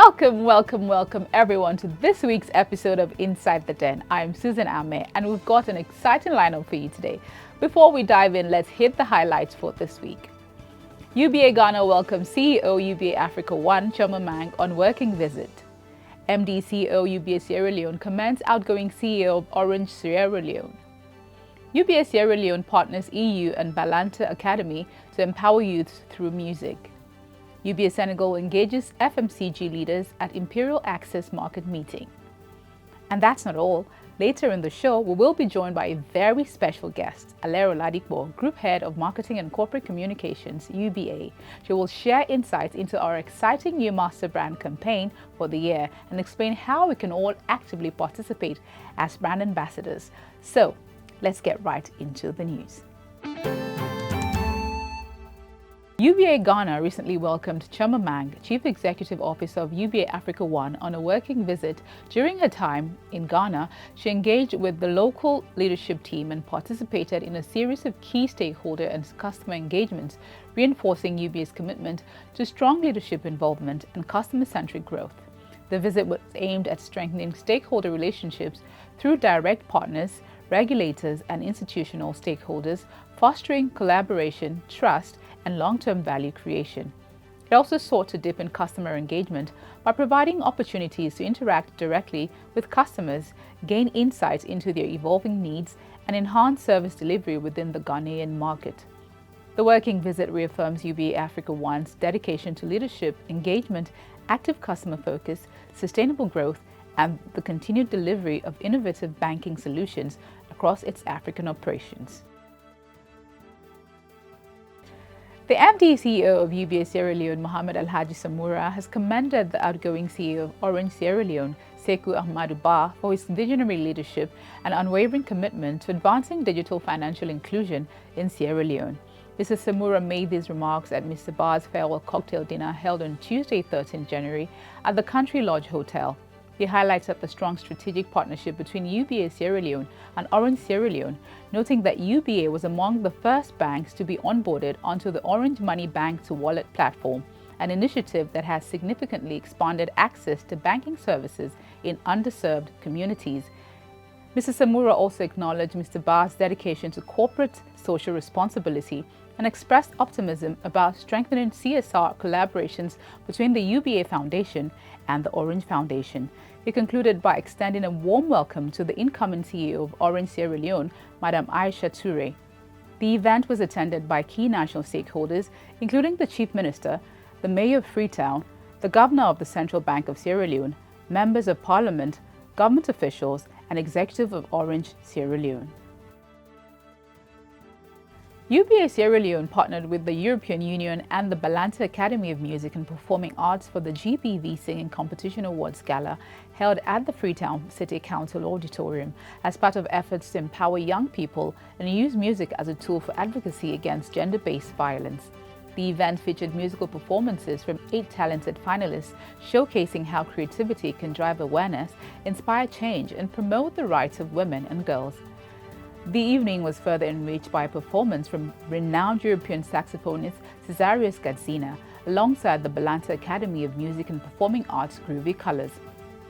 Welcome everyone to this week's episode of Inside the Den. I'm Susan Ame and we've got an exciting lineup for you today. Before we dive in, let's hit the highlights for this week. UBA Ghana welcomes CEO UBA Africa 1 Chioma Mang on working visit. MD CEO UBA Sierra Leone commends outgoing CEO of Orange Sierra Leone. UBA Sierra Leone partners EU and Balanta Academy to empower youths through music. UBA Senegal engages FMCG leaders at Imperial Access Market meeting. And that's not all. Later in the show, we will be joined by a very special guest, Alero Ladipo, Group Head of Marketing and Corporate Communications, UBA. She will share insights into our exciting new master brand campaign for the year and explain how we can all actively participate as brand ambassadors. So, let's get right into the news. UBA Ghana recently welcomed Chioma Mang, Chief Executive Officer of UBA Africa 1, on a working visit. During her time in Ghana, she engaged with the local leadership team and participated in a series of key stakeholder and customer engagements, reinforcing UBA's commitment to strong leadership involvement and customer-centric growth. The visit was aimed at strengthening stakeholder relationships through direct partners, regulators, and institutional stakeholders, fostering collaboration, trust, and long-term value creation. It also sought to deepen customer engagement by providing opportunities to interact directly with customers, gain insights into their evolving needs, and enhance service delivery within the Ghanaian market. The working visit reaffirms UBA Africa 1's dedication to leadership, engagement, active customer focus, sustainable growth, and the continued delivery of innovative banking solutions across its African operations. The MD CEO of UBA Sierra Leone, Mohamed Alhaji Samura, has commended the outgoing CEO of Orange Sierra Leone, Sekou Ahmadou Ba, for his visionary leadership and unwavering commitment to advancing digital financial inclusion in Sierra Leone. Mr. Samura made these remarks at Mr. Ba's farewell cocktail dinner held on Tuesday, 13 January at the Country Lodge Hotel. He highlighted the strong strategic partnership between UBA Sierra Leone and Orange Sierra Leone, noting that UBA was among the first banks to be onboarded onto the Orange Money Bank to Wallet platform, an initiative that has significantly expanded access to banking services in underserved communities. Mr. Samura also acknowledged Mr. Ba's dedication to corporate social responsibility and expressed optimism about strengthening CSR collaborations between the UBA Foundation and the Orange Foundation. He concluded by extending a warm welcome to the incoming CEO of Orange Sierra Leone, Madam Aisha Toure. The event was attended by key national stakeholders, including the Chief Minister, the Mayor of Freetown, the Governor of the Central Bank of Sierra Leone, members of Parliament, government officials, and executive of Orange Sierra Leone. UBA Sierra Leone partnered with the European Union and the Balanta Academy of Music and Performing Arts for the GBV Singing Competition Awards Gala held at the Freetown City Council Auditorium as part of efforts to empower young people and use music as a tool for advocacy against gender-based violence. The event featured musical performances from 8 talented finalists, showcasing how creativity can drive awareness, inspire change, and promote the rights of women and girls. The evening was further enriched by a performance from renowned European saxophonist Cesarius Gadzina, alongside the Balanta Academy of Music and Performing Arts Groovy Colors.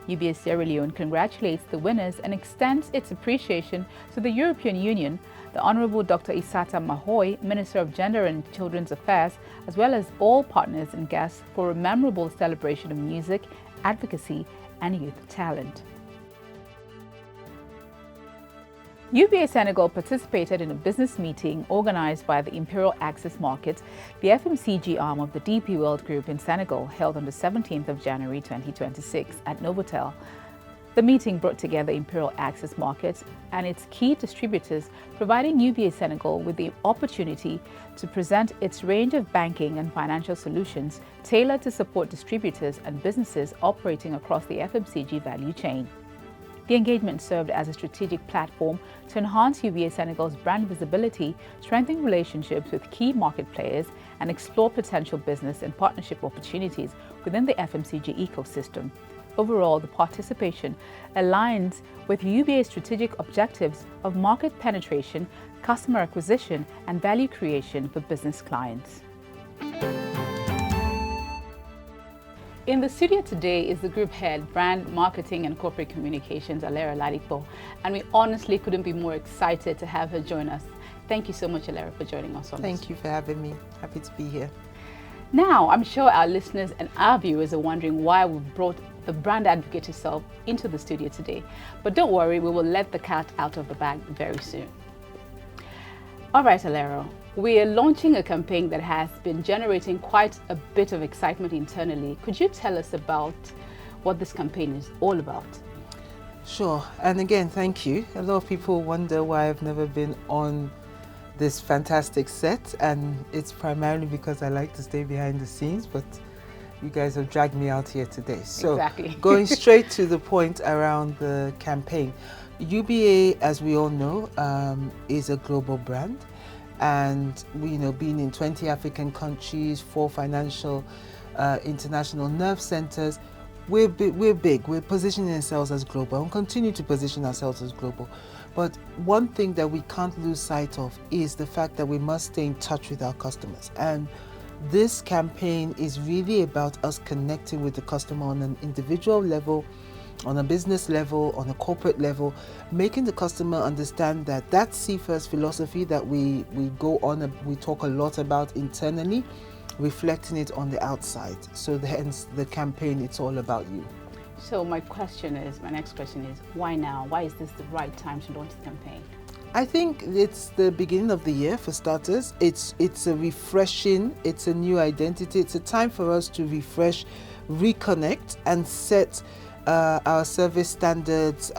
UBA Sierra Leone congratulates the winners and extends its appreciation to the European Union, the Honourable Dr. Isata Mahoy, Minister of Gender and Children's Affairs, as well as all partners and guests for a memorable celebration of music, advocacy, and youth talent. UBA Senegal participated in a business meeting organized by the Imperial Access Market, the FMCG arm of the DP World Group in Senegal, held on the 17th of January 2026 at Novotel. The meeting brought together Imperial Access Market and its key distributors, providing UBA Senegal with the opportunity to present its range of banking and financial solutions tailored to support distributors and businesses operating across the FMCG value chain. The engagement served as a strategic platform to enhance UBA Senegal's brand visibility, strengthen relationships with key market players, and explore potential business and partnership opportunities within the FMCG ecosystem. Overall, the participation aligns with UBA's strategic objectives of market penetration, customer acquisition, and value creation for business clients. In the studio today is the group head, brand marketing and corporate communications, Alera Ladipo, and we honestly couldn't be more excited to have her join us. Thank you so much, Alera, for joining us on this. Thank you for having me. Happy to be here. Now, I'm sure our listeners and our viewers are wondering why we brought the brand advocate herself into the studio today. But don't worry, we will let the cat out of the bag very soon. All right, Alera, we are launching a campaign that has been generating quite a bit of excitement internally. Could you tell us about what this campaign is all about? Sure. And again, thank you. A lot of people wonder why I've never been on this fantastic set, and it's primarily because I like to stay behind the scenes, but you guys have dragged me out here today. So exactly. Going straight to the point around the campaign. UBA, as we all know, is a global brand, and being in 20 African countries, 4 financial international nerve centers, we're big. We're positioning ourselves as global and continue to position ourselves as global. But one thing that we can't lose sight of is the fact that we must stay in touch with our customers. And this campaign is really about us connecting with the customer on an individual level, on a business level, on a corporate level, making the customer understand that that see first philosophy that we go on, we talk a lot about internally, reflecting it on the outside. So hence the campaign, it's all about you. So my next question is, why now? Why is this the right time to launch the campaign? I think it's the beginning of the year for starters. It's a refreshing, it's a new identity. It's a time for us to refresh, reconnect, and set our service standards,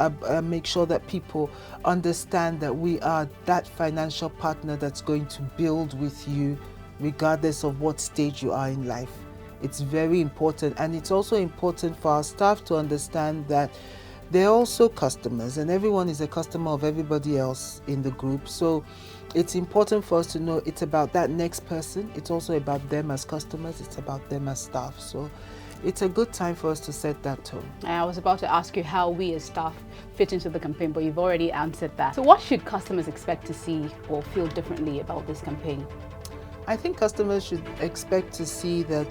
make sure that people understand that we are that financial partner that's going to build with you regardless of what stage you are in life. It's very important, and it's also important for our staff to understand that they're also customers, and everyone is a customer of everybody else in the group. So it's important for us to know it's about that next person. It's also about them as customers. It's about them as staff. So it's a good time for us to set that tone. I was about to ask you how we as staff fit into the campaign, but you've already answered that. So what should customers expect to see or feel differently about this campaign? I think customers should expect to see that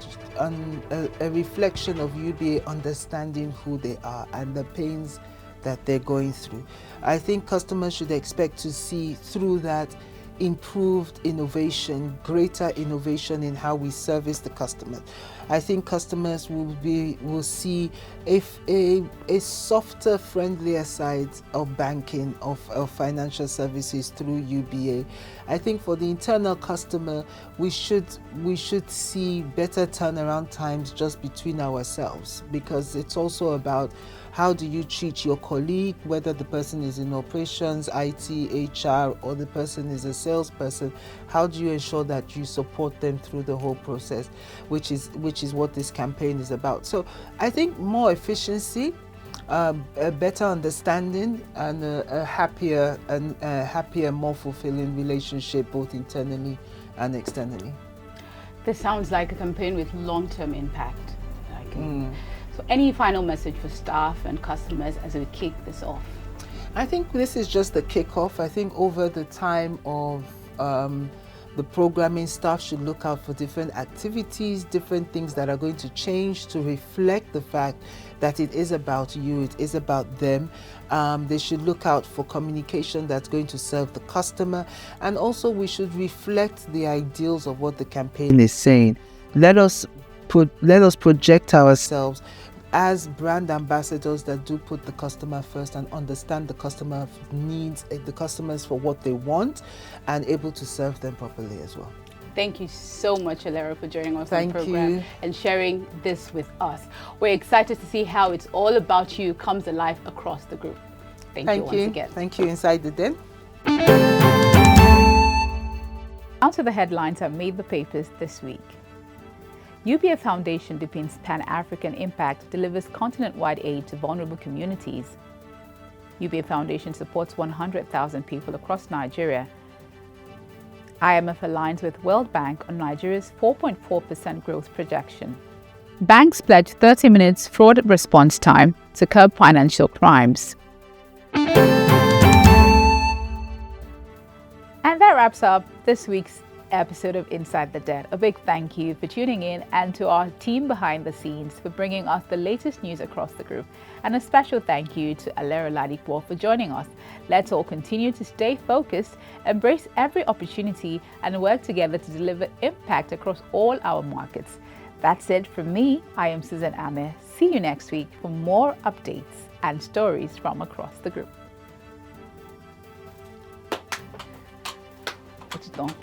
a reflection of UBA understanding who they are and the pains that they're going through. I think customers should expect to see through that improved innovation, greater innovation in how we service the customer. I think customers will see a softer, friendlier side of banking, of financial services through UBA. I think for the internal customer, we should see better turnaround times just between ourselves, because it's also about how do you treat your colleague, whether the person is in operations, IT, HR, or the person is a salesperson. How do you ensure that you support them through the whole process, which is what this campaign is about. So I think more efficiency, a better understanding, and a happier, more fulfilling relationship both internally and externally. This sounds like a campaign with long-term impact. So any final message for staff and customers as we kick this off? I think this is just the kickoff. I think over the time of the programming, staff should look out for different activities, different things that are going to change to reflect the fact that it is about you, it is about them. They should look out for communication that's going to serve the customer, and also we should reflect the ideals of what the campaign is saying. Let us project ourselves as brand ambassadors that do put the customer first and understand the customer needs, the customers for what they want, and able to serve them properly as well. Thank you so much, Alera, for joining us on the program. Thank you. And sharing this with us. We're excited to see how It's All About You comes alive across the group. Thank you once again. Thank you. Inside the Den. Now to the headlines that made the papers this week. UBA Foundation deepens Pan-African impact, delivers continent-wide aid to vulnerable communities. UBA Foundation supports 100,000 people across Nigeria. IMF aligns with World Bank on Nigeria's 4.4% growth projection. Banks pledge 30 minutes fraud response time to curb financial crimes. And that wraps up this week's episode of Inside the Den. A big thank you for tuning in, and to our team behind the scenes for bringing us the latest news across the group. And a special thank you to Alera Ladikwo for joining us. Let's all continue to stay focused, embrace every opportunity, and work together to deliver impact across all our markets. That's it from me. I am Susan Ame. See you next week for more updates and stories from across the group. It's done.